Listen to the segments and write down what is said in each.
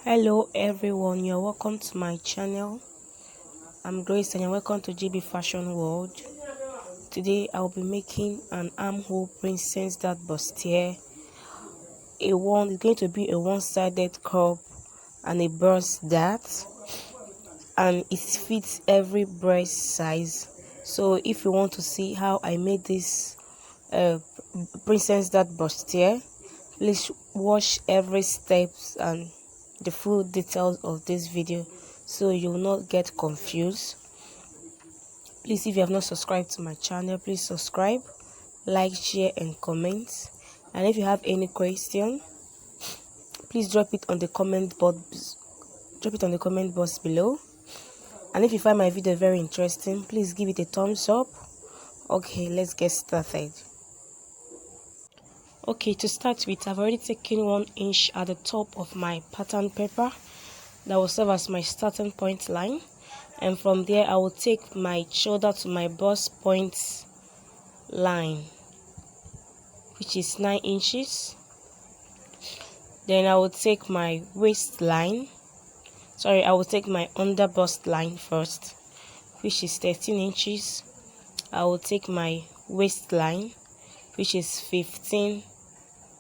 Hello everyone, you're welcome to my channel. I'm Grace and you're welcome to GB Fashion World. Today I'll be making an Armhole Princess that Bustier. It's going to be a one-sided curve and a burst dart, and it fits every breast size. So if you want to see how I made this princess that Bustier, please watch every steps and the full details of this video so you will not get confused. Please, if you have not subscribed to my channel, please subscribe, like, share and comment. And if you have any question, please drop it on the comment box below. And if you find my video very interesting, please give it a thumbs up. Okay, let's get started. Okay, to start with, I've already taken 1 inch at the top of my pattern paper that will serve as my starting point line, and from there I will take my shoulder to my bust point line, which is 9 inches. Then I will take my I will take my under bust line first, which is 13 inches. I will take my waistline, which is 15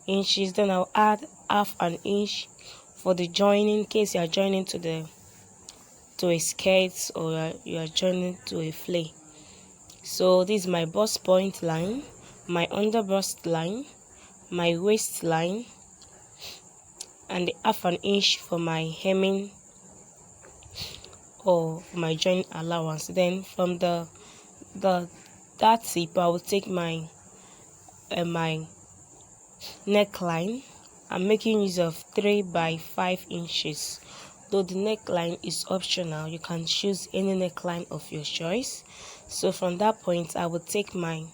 inches. Then I'll add half an inch for the joining, in case you are joining to a skirt or you are joining to a flare. So this is my bust point line, my under bust line, my waistline, and the half an inch for my hemming or my join allowance. Then from that tip I will take my neckline. I'm making use of 3 by 5 inches. Though the neckline is optional, you can choose any neckline of your choice. So from that point I will take my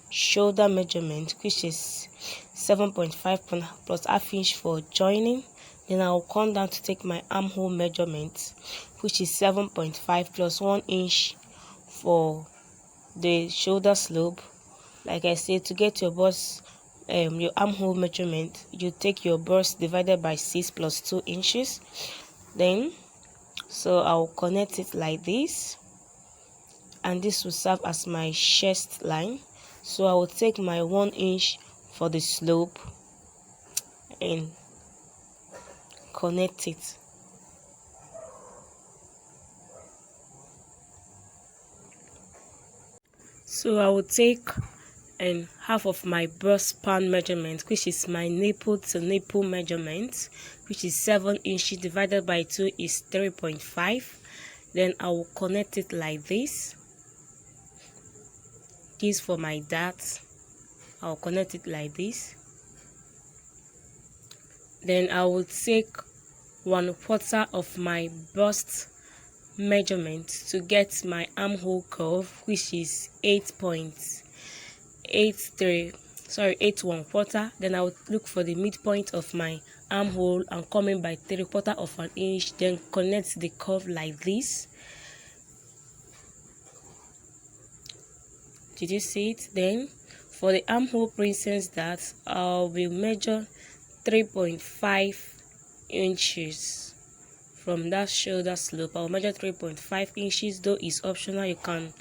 shoulder measurement, which is 7.5 plus half inch for joining. Then I will come down to take my armhole measurement, which is 7.5 plus 1 inch for the shoulder slope. Like I said, to get your bust your armhole measurement, you take your bust divided by 6 plus 2 inches. Then so I'll connect it like this, and this will serve as my chest line. So I will take my 1 inch for the slope and connect it. So I will take half of my bust span measurement, which is my nipple to nipple measurement, which is 7 inches divided by 2 is 3.5. Then I will connect it like this. This for my dart, I'll connect it like this. Then I will take 1/4 of my bust measurement to get my armhole curve, which is 8.1/4. Then I will look for the midpoint of my armhole and come in by 3/4 of an inch. Then connect the curve like this. Did you see it? Then for the armhole princess dart, I will measure 3.5 inches from that shoulder slope. I'll measure 3.5 inches, though it's optional, you can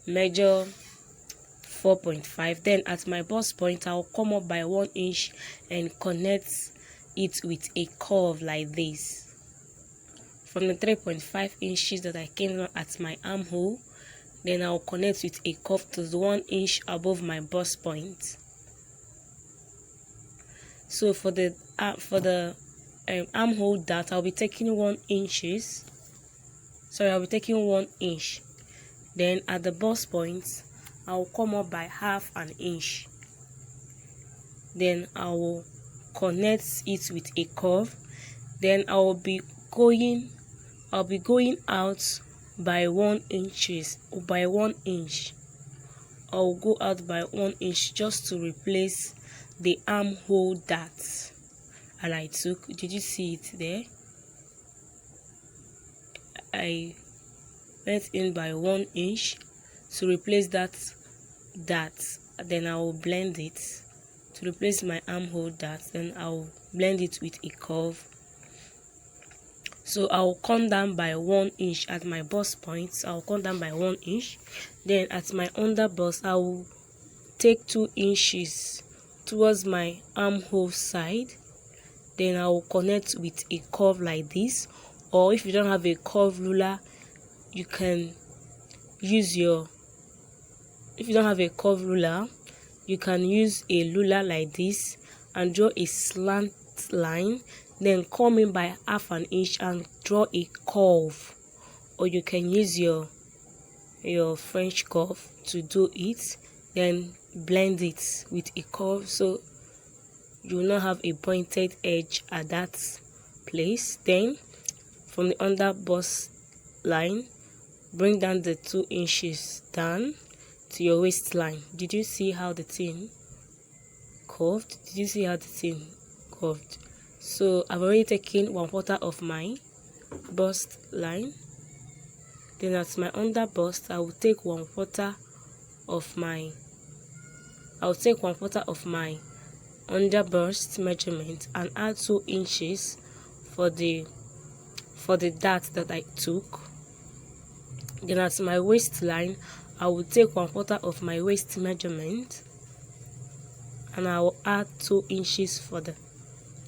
measure 4.5. Then at my bust point, I'll come up by 1 inch and connect it with a curve like this. From the 3.5 inches that I came at my armhole, then I'll connect with a curve to the 1 inch above my bust point. So for the armhole dart, I'll be taking 1 inch. Then at the bust point, I'll come up by half an inch. Then I will connect it with a curve. Then I'll be going out by 1 inch. I'll go out by 1 inch just to replace the armhole dart. And I took, did you see it there? I went in by 1 inch to replace that dart. Then I will blend it to replace my armhole dart. Then I will blend it with a curve. So I'll come down by 1 inch at my bust point. I'll come down by 1 inch. Then at my under bust, I will take 2 inches towards my armhole side. Then I will connect with a curve like this, or if you don't have a curve ruler, you can use your, if you don't have a curve ruler, you can use a ruler like this and draw a slant line, then come in by half an inch and draw a curve, or you can use your French curve to do it, then blend it with a curve so you will not have a pointed edge at that place. Then from the under bust line, bring down the 2 inches down to your waistline. Did you see how the thing curved? Did you see how the thing curved? So I've already taken 1/4 of my bust line. Then at my under bust, I will take 1/4 of my under bust measurement and add 2 inches for the dart that I took. Then at my waistline, I will take 1/4 of my waist measurement and I will add 2 inches for the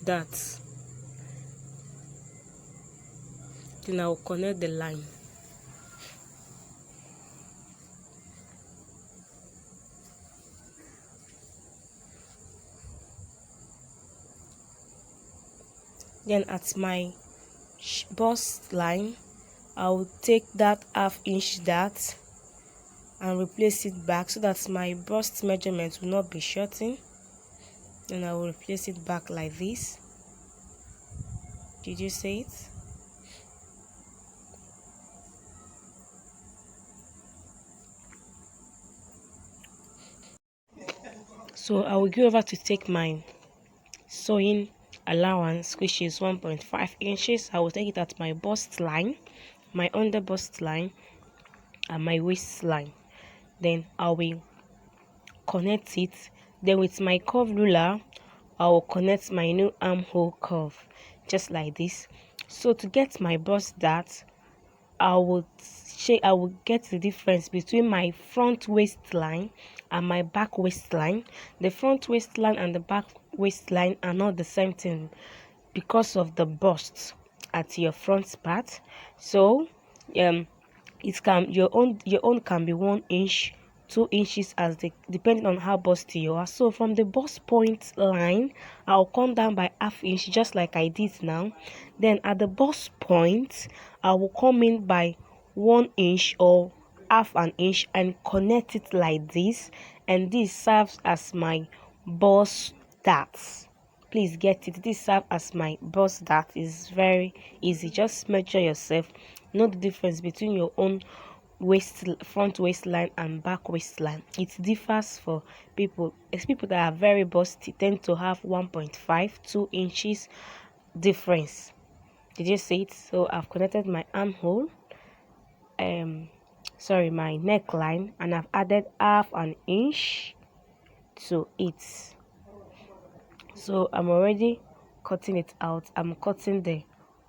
dart. Then I will connect the line. Then at my bust line, I will take that 1/2 inch dart and replace it back so that my bust measurement will not be shortened. Then I will replace it back like this. Did you see it? So I will go over to take my sewing allowance, which is 1.5 inches. I will take it at my bust line, my under bust line, and my waistline. Then I will connect it. Then with my curve ruler, I will connect my new armhole curve just like this. So to get my bust dart, I will get the difference between my front waistline and my back waistline. The front waistline and the back waistline are not the same thing because of the bust at your front part. So your own can be 1 inch, 2 inches as depending on how busty you are. So from the bust point line, I'll come down by 1/2 inch just like I did now. Then at the bust point, I will come in by 1 inch or 1/2 an inch and connect it like this, and this serves as my bust dart. Please get it. This serves as my bust dart. Is very easy. Just measure yourself, know the difference between your own front waistline and back waistline. It differs for people. As people that are very busty tend to have 1.5 2 inches difference. Did you see it? So I've connected my armhole, my neckline, and I've added 1/2 an inch to it. So I'm already cutting it out. I'm cutting the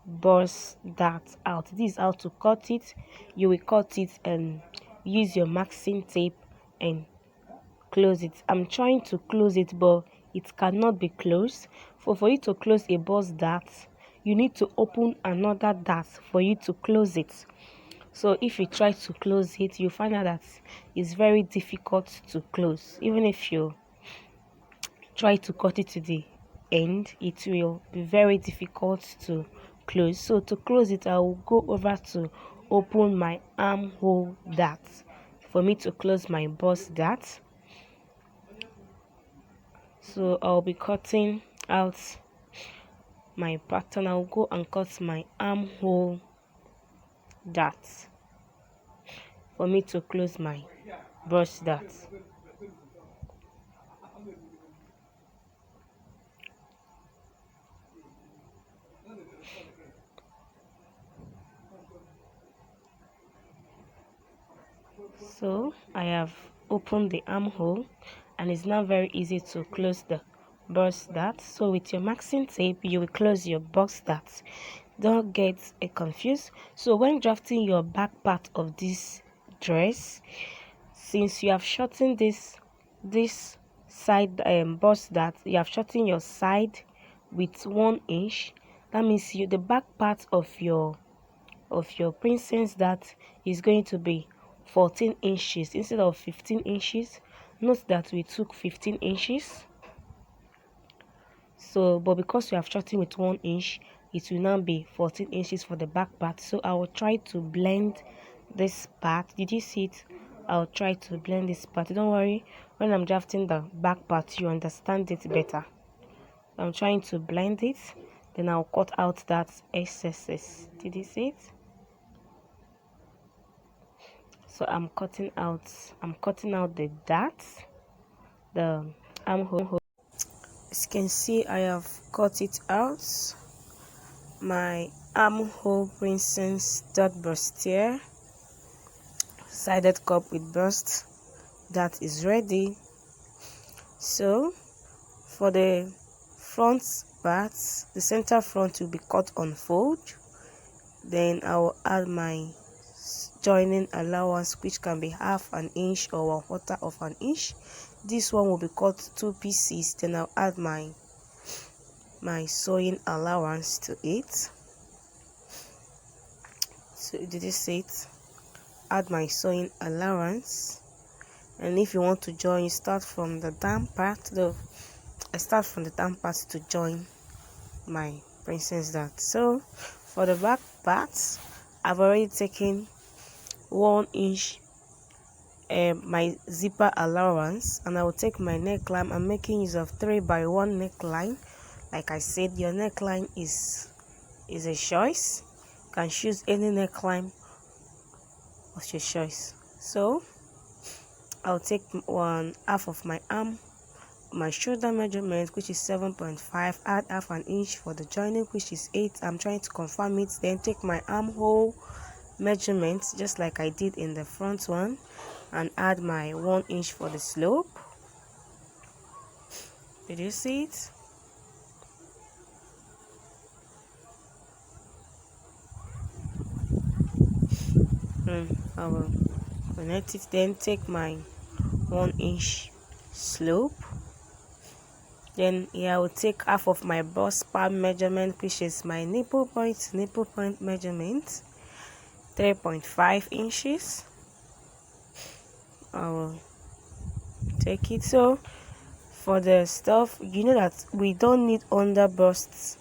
bust dart out. This is how to cut it. You will cut it and use your masking tape and close it. I'm trying to close it, but it cannot be closed. For you to close a bust dart, you need to open another dart for you to close it. So if you try to close it, you find out that it's very difficult to close. Even if you try to cut it to the end, it will be very difficult to close. So to close it, I will go over to open my armhole dart for me to close my bust dart. So I'll be cutting out my pattern. I'll go and cut my armhole dart for me to close my bust dart. So I have opened the armhole, and it's now very easy to close the bust dart. So with your masking tape, you will close your bust dart. don't get confused. So when drafting your back part of this dress, since you have shortened this side bust, that you have shortened your side with 1 inch, that means the back part of your princess that is going to be 14 inches instead of 15 inches. Note that we took 15 inches. So but because we have shortened with 1 inch, it will now be 14 inches for the back part. So I will try to blend this part. Did you see it? I'll try to blend this part. Don't worry, when I'm drafting the back part, you understand it better. I'm trying to blend it, then I'll cut out that excesses. Did you see it? So I'm cutting out the darts, the armhole. As you can see, I have cut it out. My Armhole Princess dot bustier sided cup with bust, that is ready. So for the front parts, the center front will be cut on fold. Then I will add my joining allowance, which can be 1/2 inch or 1/4 of an inch. This one will be cut 2 pieces. Then I'll add my sewing allowance to it. So did you see it? Add my sewing allowance. And if you want to join, you start from the down part. Though I start from the down part to join my princess dart. So for the back parts, I've already taken 1 inch my zipper allowance, and I will take my neckline. I'm making use of 3x1 neckline. Like I said, your neckline is a choice. You can choose any neckline of your choice. So I'll take 1/2 of my arm, my shoulder measurement, which is 7.5, add 1/2 inch for the joining, which is 8. I'm trying to confirm it. Then take my armhole measurement, just like I did in the front one, and add my 1 inch for the slope. Did you see it? I will connect it. Then take my 1 inch slope. Then here I will take 1/2 of my bust palm measurement, which is my nipple point measurement, 3.5 inches. I will take it. So for the stuff, you know that we don't need under bust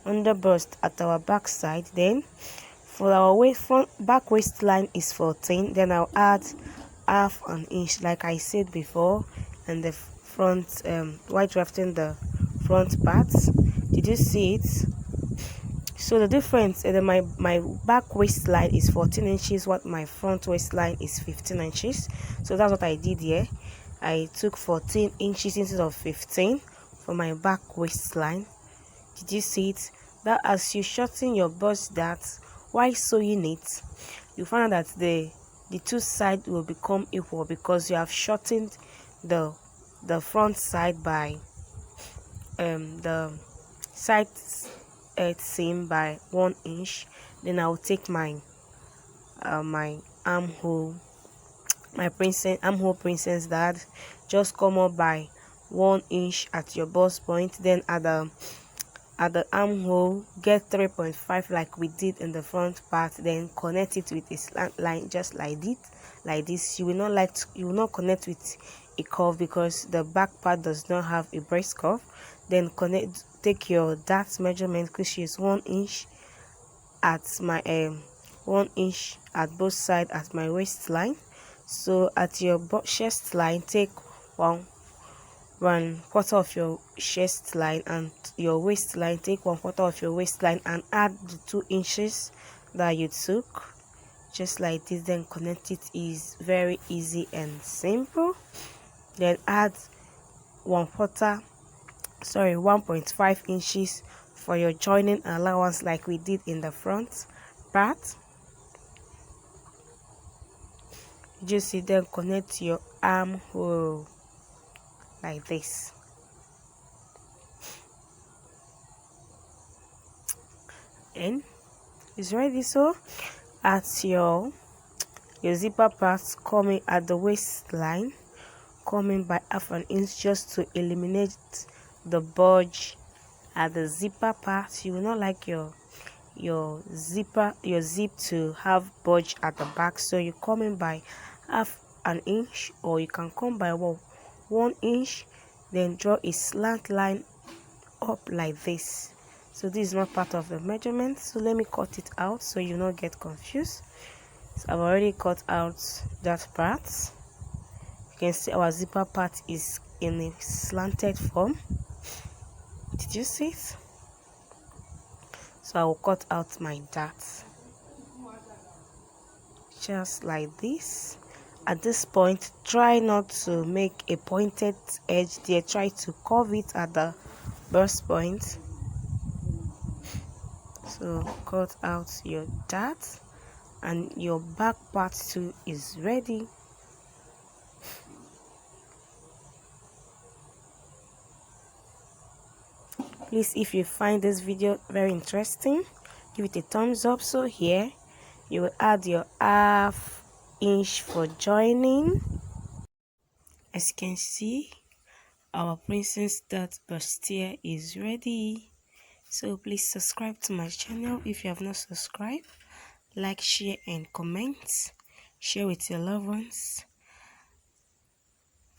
at our back side. Then for our back waistline is 14. Then I'll add 1/2 inch, like I said before, and the front while drafting the front parts. Did you see it? So the difference, my back waistline is 14 inches, what my front waistline is 15 inches. So that's what I did here. I took 14 inches instead of 15 for my back waistline. Did you see it? That as you shorten your bust dart while sewing it, you find out that the two sides will become equal, because you have shortened the front side by the side seam by 1 inch. Then I'll take my my armhole princess dart, just come up by 1 inch at your bust point. Then at the armhole, get 3.5 like we did in the front part. Then connect it with a slant line, just like this. You will not connect with a curve, because the back part does not have a breast curve. Then take your dart measurement, which is 1 inch at my 1 inch at both sides at my waistline. So at your chest line, take 1/4 of your chest line, and your waistline, take 1/4 of your waistline, and add the 2 inches that you took, just like this. Then connect it. Is very easy and simple. Then add 1.5 inches for your joining allowance, like we did in the front part. Just see, then connect your armhole like this. And is ready. So at your zipper part, coming at the waistline, coming by half an inch just to eliminate the bulge at the zipper part. You will not like your zip to have bulge at the back, so you come in by half an inch, or you can come by 1 inch, then draw a slant line up like this. So this is not part of the measurement, so let me cut it out so you not get confused. So I've already cut out that part. You can see our zipper part is in a slanted form. Did you see it? So I will cut out my dart just like this. At this point, try not to make a pointed edge there. Try to curve it at the burst point. So cut out your dart, and your back part too is ready. Please, if you find this video very interesting, give it a thumbs up. So here you will add your half inch for joining. As you can see, our princess dart bustier is ready. So please subscribe to my channel if you have not subscribed. Like, share and comment. Share with your loved ones.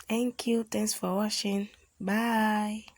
Thank you. Thanks for watching. Bye.